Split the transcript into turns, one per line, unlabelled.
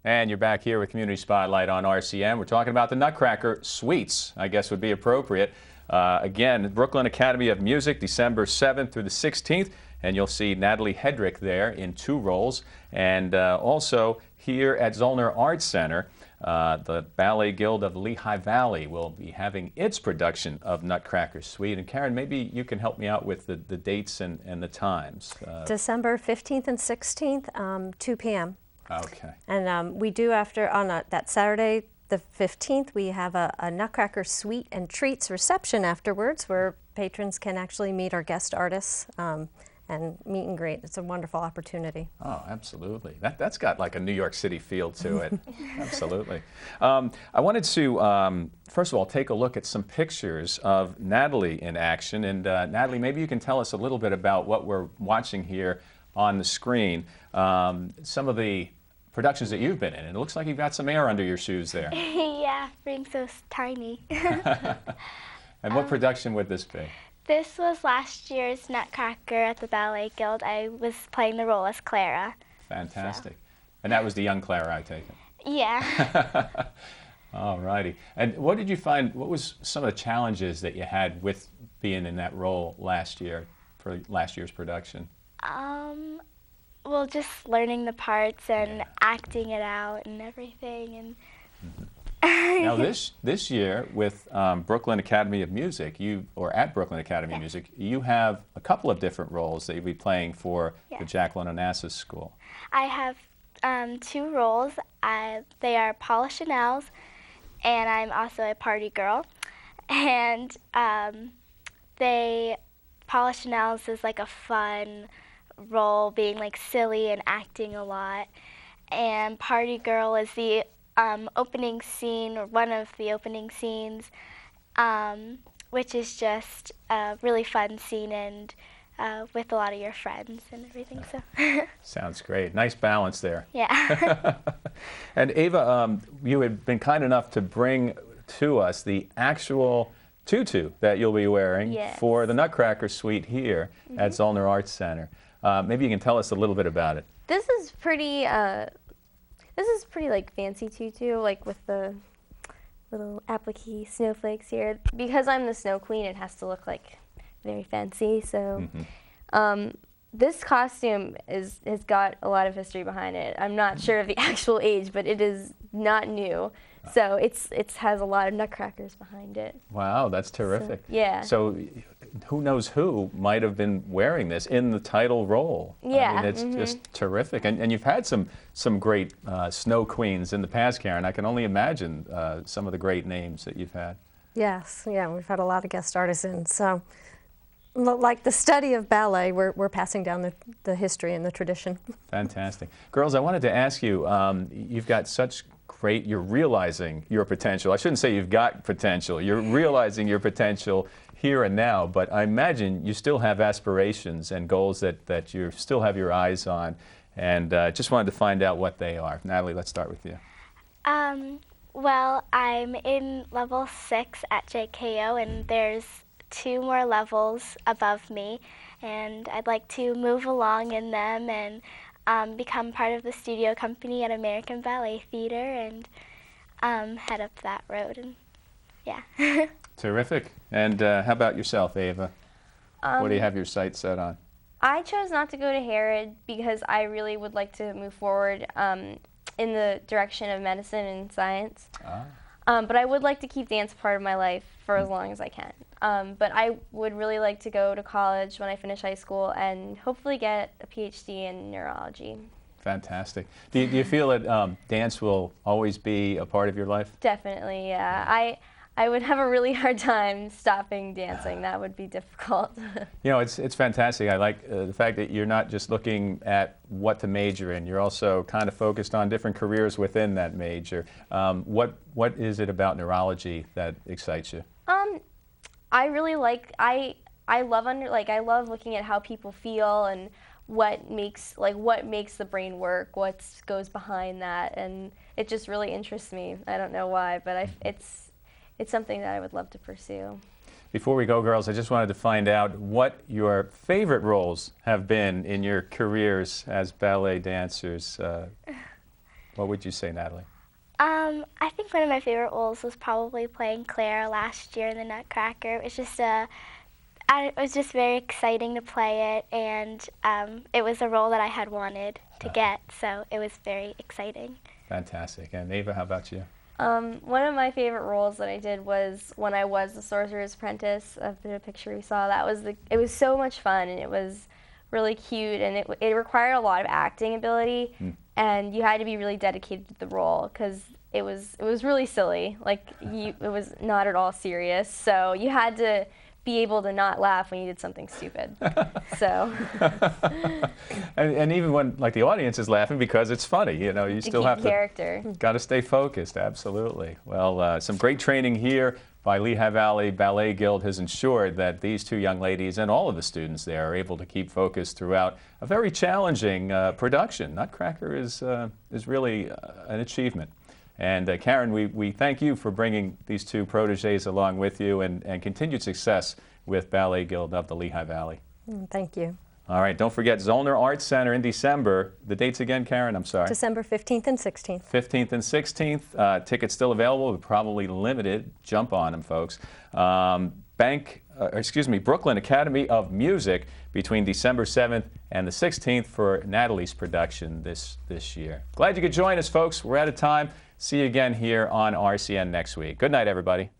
And you're back here with Community Spotlight on RCN. We're talking about the Nutcracker Suites, I guess would be appropriate. Again, Brooklyn Academy of Music, December 7th through the 16th. And you'll see Natalie Hedrick there in 2 roles. And also here at Zollner Arts Center, the Ballet Guild of Lehigh Valley will be having its production of Nutcracker Suite. And Karen, maybe you can help me out with the dates and the times.
December 15th and 16th, 2 p.m.
Okay.
And we do that Saturday, the 15th, we have a Nutcracker Suite and Treats reception afterwards where patrons can actually meet our guest artists and meet and greet. It's a wonderful opportunity.
Oh, absolutely. That's got like a New York City feel to it. Absolutely. I wanted to, first of all, take a look at some pictures of Natalie in action. And Natalie, maybe you can tell us a little bit about what we're watching here on the screen. Some of the productions that you've been in. And it looks like you've got some air under your shoes there.
Yeah, being so tiny.
And what production would this be?
This was last year's Nutcracker at the Ballet Guild. I was playing the role as Clara.
Fantastic. So. And that was the young Clara, I take it?
Yeah.
All righty. And what did you find, what was some of the challenges that you had with being in that role last year, for last year's production?
Well, just learning the parts and acting it out and everything. And
Now this year with Brooklyn Academy of Music, at Brooklyn Academy of Music, you have a couple of different roles that you'll be playing for the Jacqueline Onassis School.
I have 2 roles. They are Paula Chanel's, and I'm also a party girl. And Paula Chanel's is like a fun role, being like silly and acting a lot. And Party Girl is the opening scene, or one of the opening scenes, which is just a really fun scene and with a lot of your friends and everything. So
sounds great. Nice balance there.
Yeah.
And Ava, you had been kind enough to bring to us the actual tutu that you'll be wearing for the Nutcracker Suite here at Zollner Arts Center. Maybe you can tell us a little bit about it.
This is pretty like fancy tutu, like with the little applique snowflakes here. Because I'm the Snow Queen, it has to look like very fancy. So this costume has got a lot of history behind it. I'm not sure of the actual age, but it is not new. So it has a lot of nutcrackers behind it. Wow,
that's terrific.
So, yeah.
So who knows who might have been wearing this in the title role.
Yeah.
I mean, it's just terrific. And you've had some great snow queens in the past, Karen. I can only imagine some of the great names that you've had.
Yes, yeah, we've had a lot of guest artists in. So like the study of ballet, we're passing down the history and the tradition. Fantastic.
Girls, I wanted to ask you, you've got such great, you're realizing your potential. I shouldn't say you've got potential. You're realizing your potential here and now, but I imagine you still have aspirations and goals that you still have your eyes on, and just wanted to find out what they are. Natalie, let's start with you.
Well, I'm in level 6 at JKO, and there's 2 more levels above me, and I'd like to move along in them and become part of the studio company at American Ballet Theater and head up that road. And yeah.
Terrific. And how about yourself, Ava? What do you have your sights set on?
I chose not to go to Harrod because I really would like to move forward in the direction of medicine and science. But I would like to keep dance part of my life for as long as I can. But I would really like to go to college when I finish high school and hopefully get a PhD in neurology.
Fantastic. Do you feel that dance will always be a part of your life?
Definitely, yeah. I would have a really hard time stopping dancing. That would be difficult.
You know, it's fantastic. I like the fact that you're not just looking at what to major in. You're also kind of focused on different careers within that major. What is it about neurology that excites you?
I really like, I love looking at how people feel and what makes the brain work, what goes behind that, and it just really interests me. I don't know why, but it's something that I would love to pursue.
Before we go, girls, I just wanted to find out what your favorite roles have been in your careers as ballet dancers. What would you say, Natalie?
I think one of my favorite roles was probably playing Claire last year in the Nutcracker. It was just very exciting to play it, and it was a role that I had wanted to get, so it was very exciting.
Fantastic. And Ava, how about you?
One of my favorite roles that I did was when I was the Sorcerer's Apprentice of the picture we saw. It was so much fun, and it was really cute, and it required a lot of acting ability, and you had to be really dedicated to the role because it was really silly. Like it was not at all serious, so you had to be able to not laugh when you did something stupid. So. and
even when like the audience is laughing because it's funny, you know, you still have
character.
Got to stay focused. Absolutely. Well, some great training here by Lehigh Valley Ballet Guild has ensured that these two young ladies and all of the students there are able to keep focused throughout a very challenging production. Nutcracker is really an achievement. And Karen, we thank you for bringing these two proteges along with you, and continued success with Ballet Guild of the Lehigh Valley.
Thank you.
All right, don't forget Zollner Arts Center in December. The dates again, Karen, I'm sorry.
December 15th and 16th.
15th and 16th. Tickets still available, but probably limited. Jump on them, folks. Brooklyn Academy of Music between December 7th and the 16th for Natalie's production this year. Glad you could join us, folks. We're out of time. See you again here on RCN next week. Good night, everybody.